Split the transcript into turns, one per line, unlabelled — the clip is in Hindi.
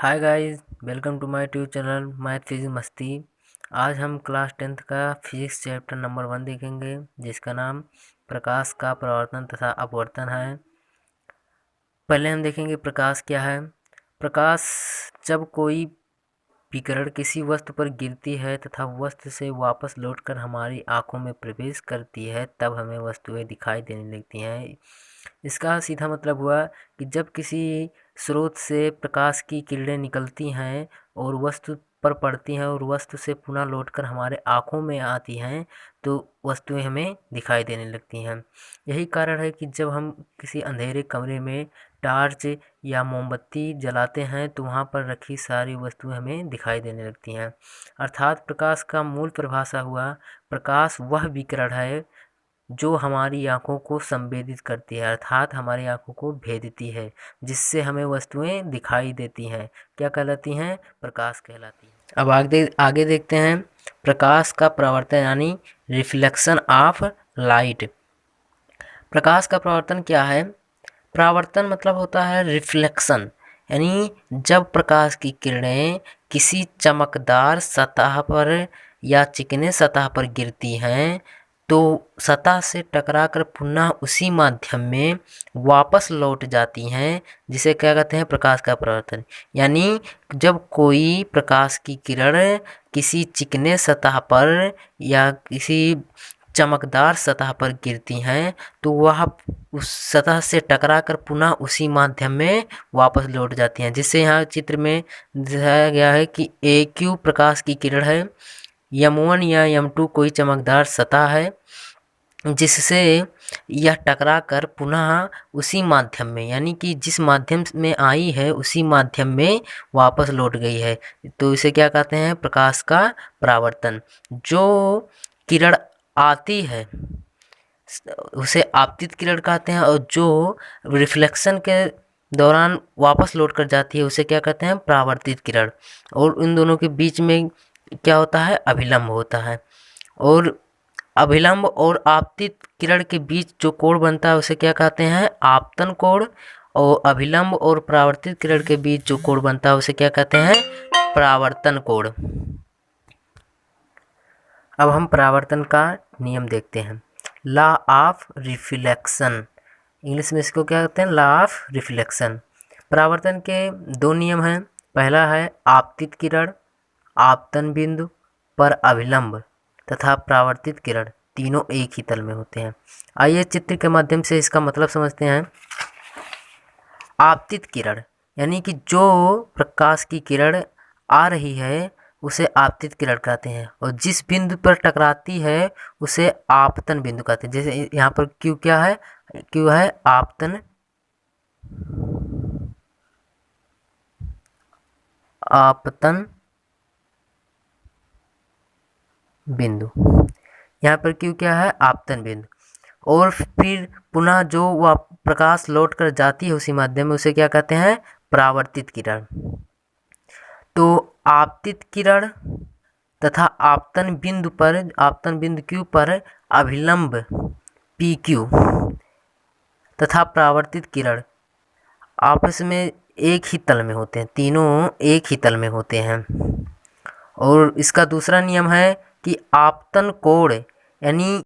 Hi guys, welcome to my YouTube channel math physics मस्ती। आज हम क्लास 10th का फिजिक्स चैप्टर नंबर 1 देखेंगे, जिसका नाम प्रकाश का परावर्तन तथा अपवर्तन है। पहले हम देखेंगे प्रकाश क्या है। प्रकाश जब कोई विकिरण किसी वस्तु पर गिरती है तथा वस्तु से वापस लौटकर हमारी आंखों में प्रवेश करती है, तब हमें वस्तुएं दिखाई देने लगती हैं। इसका सीधा मतलब हुआ कि जब किसी स्रोत से प्रकाश की किरणें निकलती हैं और वस्तु पर पड़ती हैं और वस्तु से पुनः लौटकर हमारे आँखों में आती हैं, तो वस्तुएं हमें दिखाई देने लगती हैं। यही कारण है कि जब हम किसी अंधेरे कमरे में टार्च या मोमबत्ती जलाते हैं तो वहाँ पर रखी सारी वस्तुएं हमें दिखाई देने लगती हैं। अर्थात प्रकाश का मूल परिभाषा हुआ, प्रकाश वह विकिरण है जो हमारी आंखों को संवेदित करती है, अर्थात हमारी आंखों को भेदती है, जिससे हमें वस्तुएं दिखाई देती हैं। क्या कहलाती हैं? प्रकाश कहलाती हैं। अब आगे देखते हैं प्रकाश का परावर्तन यानी रिफ्लेक्शन ऑफ लाइट। प्रकाश का परावर्तन क्या है? परावर्तन मतलब होता है रिफ्लेक्शन, यानी जब प्रकाश की किरणें किसी चमकदार सतह पर या चिकने सतह पर गिरती हैं तो सतह से टकराकर पुनः उसी माध्यम में वापस लौट जाती हैं, जिसे क्या कहते हैं? प्रकाश का परावर्तन। यानी जब कोई प्रकाश की किरण किसी चिकने सतह पर या किसी चमकदार सतह पर गिरती हैं तो वह उस सतह से टकराकर पुनः उसी माध्यम में वापस लौट जाती हैं, जिससे यहाँ चित्र में दिखाया गया है कि AQ प्रकाश की किरण है, M1 या M2 कोई चमकदार सतह है, जिससे यह टकरा कर पुनः उसी माध्यम में, यानी कि जिस माध्यम में आई है उसी माध्यम में वापस लौट गई है, तो इसे क्या कहते हैं? प्रकाश का परावर्तन। जो किरण आती है उसे आपतित किरण कहते हैं और जो रिफ्लेक्शन के दौरान वापस लौट कर जाती है उसे क्या कहते हैं? परावर्तित किरण। और इन दोनों के बीच में क्या होता है? अभिलंब होता है। और अभिलंब और आपतित किरण के बीच जो कोण बनता है उसे क्या कहते हैं? आपतन कोण। और अभिलंब और परावर्तित किरण के बीच जो कोण बनता है उसे क्या कहते हैं? परावर्तन कोण। अब हम परावर्तन का नियम देखते हैं। लॉ ऑफ रिफ्लेक्शन, इंग्लिश में इसको क्या कहते हैं? Law of reflection. परावर्तन के दो नियम हैं। पहला है आपतित किरण आपतन बिंदु पर अभिलंब तथा परावर्तित किरण तीनों एक ही तल में होते हैं। आइए चित्र के माध्यम से इसका मतलब समझते हैं। आपतित किरण यानी कि जो प्रकाश की किरण आ रही है उसे आपतित किरण कहते हैं, और जिस बिंदु पर टकराती है उसे आपतन बिंदु कहते हैं। जैसे यहाँ पर Q क्या है? Q है आपतन बिंदु। यहाँ पर Q क्या है? आपतन बिंदु। और फिर पुनः जो वह प्रकाश लौट कर जाती है उसी माध्यम में उसे क्या कहते हैं? परावर्तित किरण। तो आपतित किरण तथा आपतन बिंदु Q पर अभिलंब PQ तथा परावर्तित किरण आपस में एक ही तल में होते हैं, तीनों एक ही तल में होते हैं। और इसका दूसरा नियम है कि आपतन कोण यानी